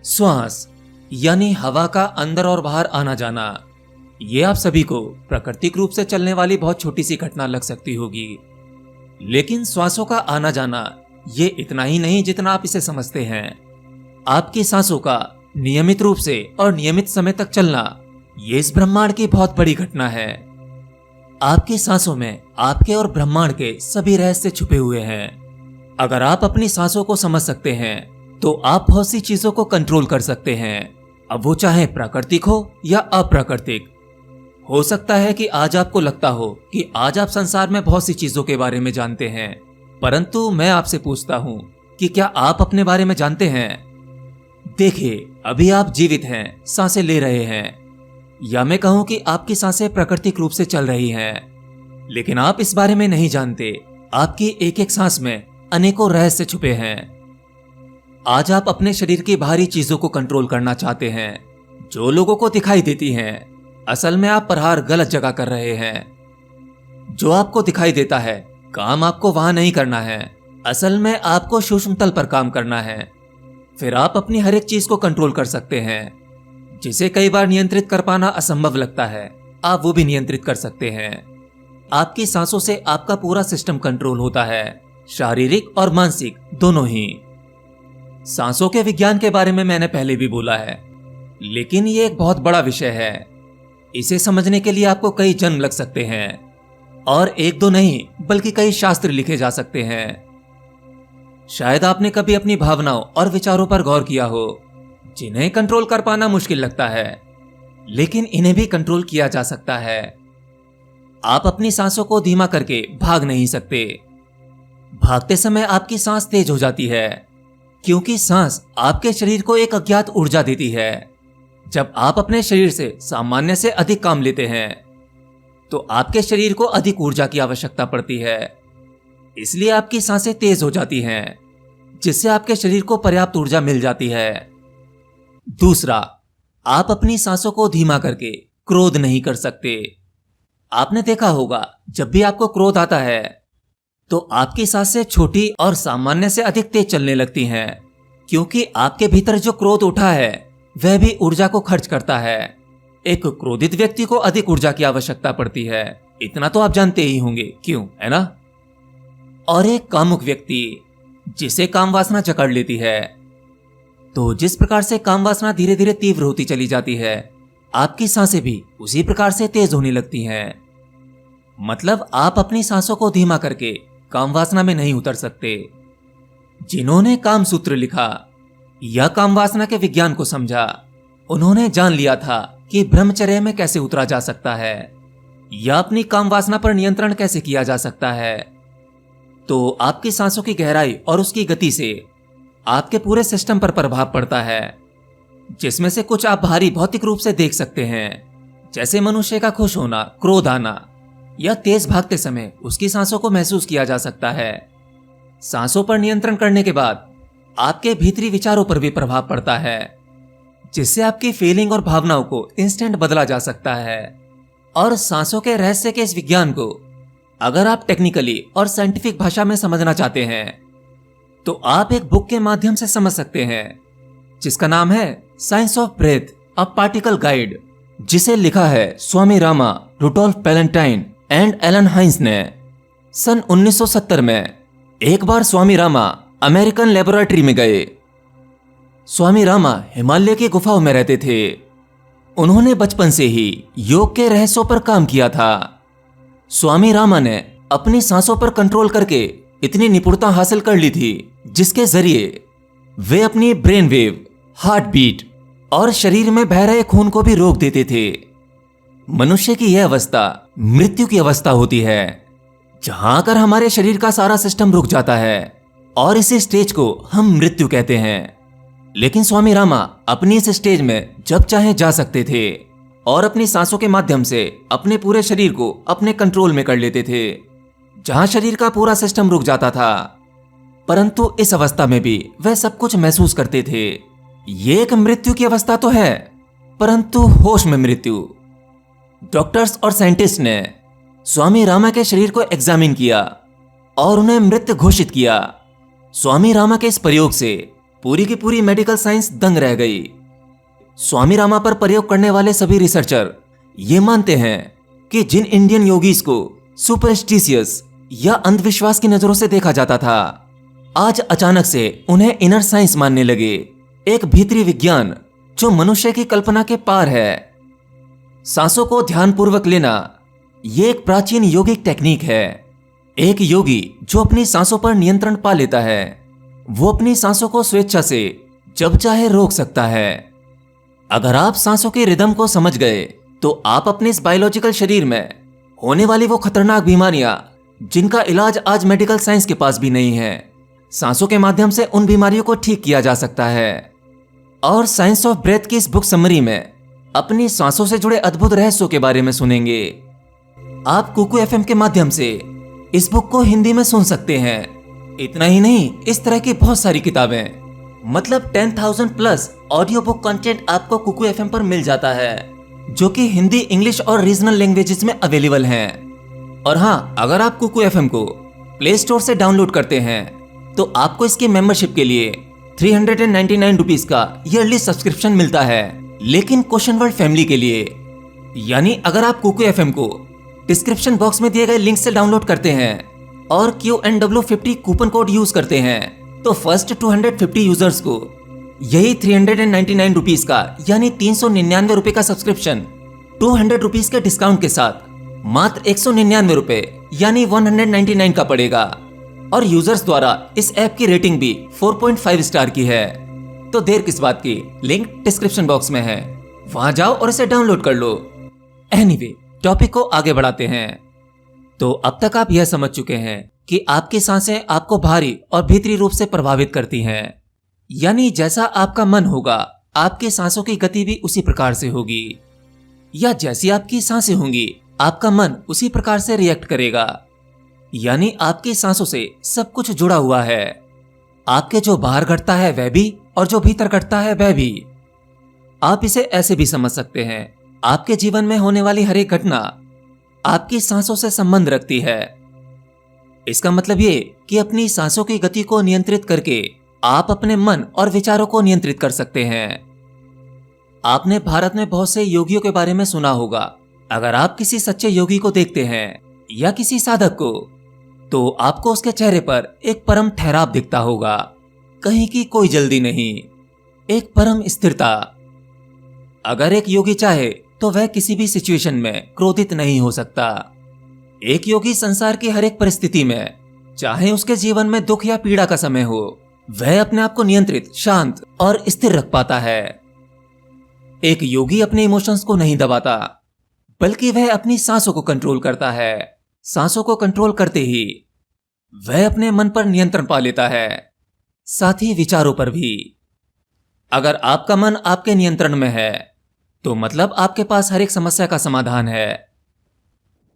श्वास यानी हवा का अंदर और बाहर आना जाना, ये आप सभी को प्राकृतिक रूप से चलने वाली बहुत छोटी सी घटना लग सकती होगी, लेकिन श्वासों का आना जाना ये इतना ही नहीं जितना आप इसे समझते हैं। आपकी सांसों का नियमित रूप से और नियमित समय तक चलना, ये इस ब्रह्मांड की बहुत बड़ी घटना है। आपकी सांसों में आपके और ब्रह्मांड के सभी रहस्य छुपे हुए हैं। अगर आप अपनी सांसों को समझ सकते हैं तो आप बहुत सी चीजों को कंट्रोल कर सकते हैं, अब वो चाहे प्राकृतिक हो या अप्राकृतिक। हो सकता है कि आज आपको लगता हो कि आज आप संसार में बहुत सी चीजों के बारे में जानते हैं, परंतु मैं आपसे पूछता हूं कि क्या आप अपने बारे में जानते हैं? देखिए, अभी आप जीवित हैं, सांसें ले रहे हैं, या मैं कहूं कि आपकी सांसें प्राकृतिक रूप से चल रही हैं, लेकिन आप इस बारे में नहीं जानते आपकी एक एक सांस में अनेकों रहस्य छुपे हैं। आज आप अपने शरीर की बाहरी चीजों को कंट्रोल करना चाहते हैं, जो लोगों को दिखाई देती हैं। असल में आप प्रहार गलत जगह कर रहे हैं। जो आपको दिखाई देता है, काम आपको वहां नहीं करना है, असल में आपको सूक्ष्म तल पर काम करना है। फिर आप अपनी हर एक चीज को कंट्रोल कर सकते हैं। जिसे कई बार नियंत्रित कर पाना असंभव लगता है, आप वो भी नियंत्रित कर सकते हैं। आपकी सांसों से आपका पूरा सिस्टम कंट्रोल होता है, शारीरिक और मानसिक दोनों ही। सांसों के विज्ञान के बारे में मैंने पहले भी बोला है, लेकिन ये एक बहुत बड़ा विषय है। इसे समझने के लिए आपको कई जन्म लग सकते हैं, और एक दो नहीं बल्कि कई शास्त्र लिखे जा सकते हैं। शायद आपने कभी अपनी भावनाओं और विचारों पर गौर किया हो, जिन्हें कंट्रोल कर पाना मुश्किल लगता है, लेकिन इन्हें भी कंट्रोल किया जा सकता है। आप अपनी सांसों को धीमा करके भाग नहीं सकते। भागते समय आपकी सांस तेज हो जाती है, क्योंकि सांस आपके शरीर को एक अज्ञात ऊर्जा देती है। जब आप अपने शरीर से सामान्य से अधिक काम लेते हैं, तो आपके शरीर को अधिक ऊर्जा की आवश्यकता पड़ती है, इसलिए आपकी सांसें तेज हो जाती हैं, जिससे आपके शरीर को पर्याप्त ऊर्जा मिल जाती है। दूसरा, आप अपनी सांसों को धीमा करके क्रोध नहीं कर सकते। आपने देखा होगा, जब भी आपको क्रोध आता है तो आपकी सांसें छोटी और सामान्य से अधिक तेज चलने लगती हैं, क्योंकि आपके भीतर जो क्रोध उठा है वह भी ऊर्जा को खर्च करता है। एक क्रोधित व्यक्ति को अधिक ऊर्जा की आवश्यकता पड़ती है, इतना तो आप जानते ही होंगे, क्यों, है ना? और एक कामुक व्यक्ति, जिसे काम वासना जकड़ लेती है, तो जिस प्रकार से काम वासना धीरे धीरे तीव्र होती चली जाती है, आपकी सांसें भी उसी प्रकार से तेज होने लगती हैं। मतलब आप अपनी सांसों को धीमा करके काम वासना में नहीं उतर सकते। जिन्होंने काम सूत्र लिखा या काम वासना के विज्ञान को समझा, उन्होंने जान लिया था कि ब्रह्मचर्य में कैसे उतरा जा सकता है या अपनी काम वासना पर नियंत्रण कैसे किया जा सकता है। तो आपकी सांसों की गहराई और उसकी गति से आपके पूरे सिस्टम पर प्रभाव पड़ता है, जिसमें से कुछ आप बाहरी भौतिक रूप से देख सकते हैं, जैसे मनुष्य का खुश होना, क्रोध आना, या तेज भागते समय उसकी सांसों को महसूस किया जा सकता है। सांसों पर नियंत्रण करने के बाद आपके भीतरी विचारों पर भी प्रभाव पड़ता है, जिससे आपकी फीलिंग और भावनाओं को इंस्टेंट बदला जा सकता है। और सांसों के रहस्य के इस विज्ञान को अगर आप टेक्निकली और साइंटिफिक भाषा में समझना चाहते हैं, तो आप एक बुक के माध्यम से समझ सकते हैं, जिसका नाम है science of breath, a practical guide, जिसे लिखा है Swami Rama, Rudolph Ballentine and Alan Hymes ने सन 1970 में। एक बार स्वामी रामा अमेरिकन लेबोरेटरी में गए। स्वामी रामा हिमालय की गुफाओं में रहते थे। उन्होंने बचपन से ही योग के रहस्यों पर काम किया था। स्वामी रामा ने अपनी सांसों पर कंट्रोल करके इतनी निपुणता हासिल कर ली थी, जिसके जरिए वे अपनी ब्रेन वेव, हार्ट बीट और शरीर में बह रहे खून को भी रोक देते थे। मनुष्य की यह अवस्था मृत्यु की अवस्था होती है, जहां आकर हमारे शरीर का सारा सिस्टम रुक जाता है, और इसी स्टेज को हम मृत्यु कहते हैं। लेकिन स्वामी रामा अपनी इस स्टेज में जब चाहे जा सकते थे और अपनी सांसों के माध्यम से अपने पूरे शरीर को अपने कंट्रोल में कर लेते थे, जहां शरीर का पूरा सिस्टम रुक जाता था। परंतु इस अवस्था में भी वह सब कुछ महसूस करते थे। ये एक मृत्यु की अवस्था तो है, परंतु होश में मृत्यु। डॉक्टर्स और साइंटिस्ट ने स्वामी रामा के शरीर को एग्जामिन किया और उन्हें मृत घोषित किया। स्वामी रामा के इस प्रयोग से पूरी की पूरी मेडिकल साइंस दंग रह गई। स्वामी रामा पर प्रयोग करने वाले सभी रिसर्चर ये मानते हैं कि जिन इंडियन योगीज को सुपरस्टिशियस या अंधविश्वास की नजरों से देखा जाता था, आज अचानक से उन्हें इनर साइंस मानने लगे, एक भीतरी विज्ञान जो मनुष्य की कल्पना के पार है। सांसों को ध्यानपूर्वक लेना ये एक प्राचीन योगिक टेक्निक है। एक योगी जो अपनी सांसों पर नियंत्रण पा लेता है, वो अपनी सांसों को स्वेच्छा से जब चाहे रोक सकता है। अगर आप सांसों के रिदम को समझ गए तो आप अपने इस बायोलॉजिकल शरीर में होने वाली वो खतरनाक बीमारियां जिनका इलाज आज मेडिकल साइंस के पास भी नहीं है, सांसों के माध्यम से उन बीमारियों को ठीक किया जा सकता है। और साइंस ऑफ ब्रेथ की इस बुक समरी में अपनी सांसों से जुड़े अद्भुत रहस्यों के बारे में सुनेंगे। आप कुकू एफएम के माध्यम से इस बुक को हिंदी में सुन सकते हैं। इतना ही नहीं, इस तरह की बहुत सारी किताबें, मतलब 10,000 प्लस ऑडियो बुक कंटेंट आपको कुकू एफएम पर मिल जाता है, जो कि हिंदी, इंग्लिश और रीजनल लैंग्वेजेस में अवेलेबल हैं। और हाँ, अगर आप कुकू एफएम को प्ले स्टोर से डाउनलोड करते हैं तो आपको इसकी मेंबरशिप के लिए 399 रुपीज का ईयरली सब्सक्रिप्शन मिलता है। लेकिन क्वेश्चन वर्ल्ड फैमिली के लिए, यानी अगर आप कुकू एफएम को डिस्क्रिप्शन बॉक्स में दिए गए लिंक से डाउनलोड करते हैं और QNW50 कूपन कोड यूज करते हैं तो फर्स्ट 250 यूजर्स को यही 399 रुपीज का यानी 399 रुपए का सब्सक्रिप्शन 200 रुपीज के डिस्काउंट के साथ मात्र 199 रुपए यानी 199 का पड़ेगा। और यूजर्स द्वारा इस ऐप की रेटिंग भी 4.5 स्टार की है। तो देर किस बात की, लिंक डिस्क्रिप्शन बॉक्स में है, वहां जाओ और इसे डाउनलोड कर लो। एनीवे, टॉपिक को आगे बढ़ाते हैं। तो अब तक आप यह समझ चुके हैं कि आपकी सांसें आपको बाहरी और भीतरी रूप से प्रभावित करती हैं, यानी जैसा आपका मन होगा आपकी सांसों की गति भी उसी प्रकार से होगी, या जैसी आपकी सांसें होंगी आपका मन उसी प्रकार से रिएक्ट करेगा। यानी आपकी सांसों से सब कुछ जुड़ा हुआ है। आपके जो बाहर घटता है वह भी, और जो भीतर घटता है वह भी। आप इसे ऐसे भी समझ सकते हैं, आपके जीवन में होने वाली हर एक घटना आपकी सांसों से संबंध रखती है। इसका मतलब ये कि अपनी सांसों की गति को नियंत्रित करके आप अपने मन और विचारों को नियंत्रित कर सकते हैं। आपने भारत में बहुत से योगियों के बारे में सुना होगा। अगर आप किसी सच्चे योगी को देखते हैं या किसी साधक को, तो आपको उसके चेहरे पर एक परम ठहराव दिखता होगा, कहीं की कोई जल्दी नहीं, एक परम स्थिरता। अगर एक योगी चाहे तो वह किसी भी सिचुएशन में क्रोधित नहीं हो सकता। एक योगी संसार की हर एक परिस्थिति में, चाहे उसके जीवन में दुख या पीड़ा का समय हो, वह अपने आप को नियंत्रित, शांत और स्थिर रख पाता है। एक योगी अपने इमोशंस को नहीं दबाता, बल्कि वह अपनी सांसों को कंट्रोल करता है। सांसों को कंट्रोल करते ही वह अपने मन पर नियंत्रण पा लेता है, साथ ही विचारों पर भी। अगर आपका मन आपके नियंत्रण में है तो मतलब आपके पास हर एक समस्या का समाधान है।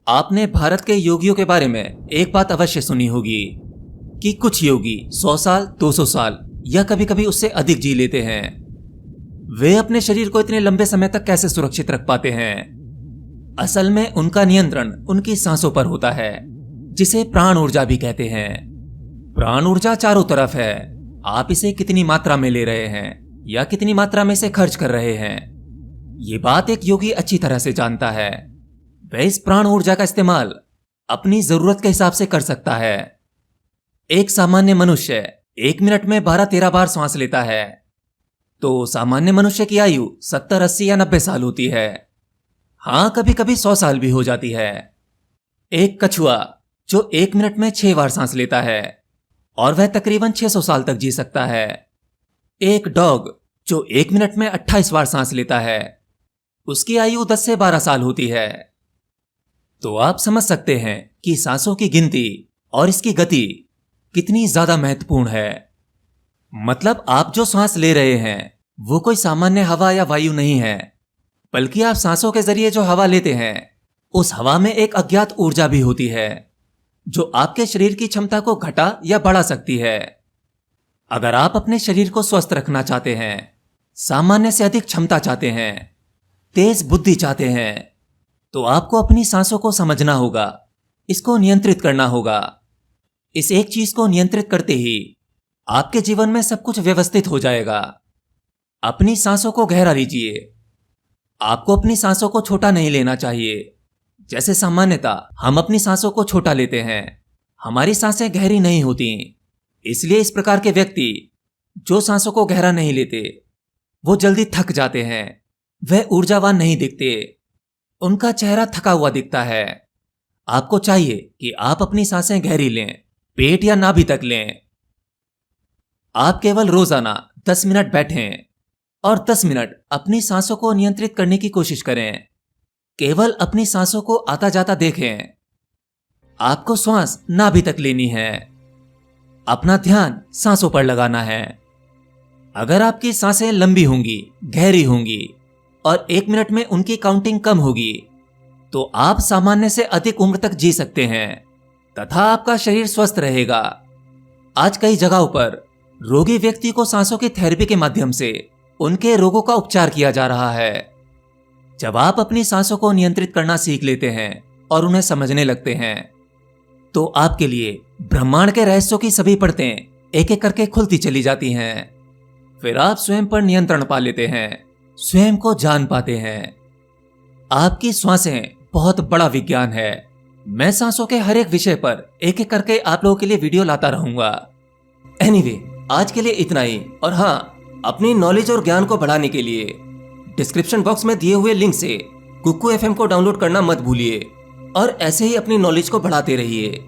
आपने भारत के योगियों के बारे में एक बात अवश्य सुनी होगी कि कुछ योगी 100 साल, 200 साल या कभी कभी उससे अधिक जी लेते हैं। वे अपने शरीर को इतने लंबे समय तक कैसे सुरक्षित रख पाते हैं? असल में उनका नियंत्रण उनकी सांसों पर होता है, जिसे प्राण ऊर्जा भी कहते हैं। प्राण ऊर्जा चारों तरफ है। आप इसे कितनी मात्रा में ले रहे हैं या कितनी मात्रा में इसे खर्च कर रहे हैं, ये बात एक योगी अच्छी तरह से जानता है। वह इस प्राण ऊर्जा का इस्तेमाल अपनी जरूरत के हिसाब से कर सकता है। एक सामान्य मनुष्य 1 मिनट में 12-13 बार सांस लेता है, तो सामान्य मनुष्य की आयु 70, 80 या 90 साल होती है। हाँ, कभी कभी 100 साल भी हो जाती है। एक कछुआ जो 1 मिनट में 6 बार सांस लेता है और वह तकरीबन 600 साल तक जी सकता है। एक डॉग जो 1 मिनट में 28 बार सांस लेता है, उसकी आयु 10 से 12 साल होती है। तो आप समझ सकते हैं कि सांसों की गिनती और इसकी गति कितनी ज्यादा महत्वपूर्ण है। मतलब आप जो सांस ले रहे हैं वो कोई सामान्य हवा या वायु नहीं है, बल्कि आप सांसों के जरिए जो हवा लेते हैं उस हवा में एक अज्ञात ऊर्जा भी होती है, जो आपके शरीर की क्षमता को घटा या बढ़ा सकती है। अगर आप अपने शरीर को स्वस्थ रखना चाहते हैं, सामान्य से अधिक क्षमता चाहते हैं, तेज बुद्धि चाहते हैं, तो आपको अपनी सांसों को समझना होगा, इसको नियंत्रित करना होगा। इस एक चीज को नियंत्रित करते ही आपके जीवन में सब कुछ व्यवस्थित हो जाएगा। अपनी सांसों को गहरा लीजिए। आपको अपनी सांसों को छोटा नहीं लेना चाहिए। जैसे सामान्यतः हम अपनी सांसों को छोटा लेते हैं, हमारी सांसें गहरी नहीं होती। इसलिए इस प्रकार के व्यक्ति जो सांसों को गहरा नहीं लेते, वो जल्दी थक जाते हैं। वह ऊर्जावान नहीं दिखते, उनका चेहरा थका हुआ दिखता है। आपको चाहिए कि आप अपनी सांसें गहरी लें, पेट या नाभि तक लें। आप केवल रोजाना 10 मिनट बैठें और 10 मिनट अपनी सांसों को नियंत्रित करने की कोशिश करें। केवल अपनी सांसों को आता जाता देखें। आपको श्वास नाभि तक लेनी है। अपना ध्यान सांसों पर लगाना है। अगर आपकी सांसें लंबी होंगी, गहरी होंगी और 1 मिनट में उनकी काउंटिंग कम होगी, तो आप सामान्य से अधिक उम्र तक जी सकते हैं तथा आपका शरीर स्वस्थ रहेगा। आज कई जगहों पर रोगी व्यक्ति को सांसों की थेरेपी के माध्यम से उनके रोगों का उपचार किया जा रहा है। जब आप अपनी सांसों को नियंत्रित करना सीख लेते हैं और उन्हें समझने लगते हैं, तो आपके लिए ब्रह्मांड के रहस्यों की सभी परतें एक एक करके खुलती चली जाती हैं। फिर आप स्वयं पर नियंत्रण पा लेते हैं, स्वयं को जान पाते हैं। आपकी सांसें बहुत बड़ा विज्ञान है। मैं सांसों के हर एक विषय पर एक एक करके आप लोगों के लिए वीडियो लाता रहूंगा। एनीवे, आज के लिए इतना ही। और हाँ, अपनी नॉलेज और ज्ञान को बढ़ाने के लिए डिस्क्रिप्शन बॉक्स में दिए हुए लिंक से कुकू FM को डाउनलोड करना मत भूलिए और ऐसे ही अपनी नॉलेज को बढ़ाते रहिए।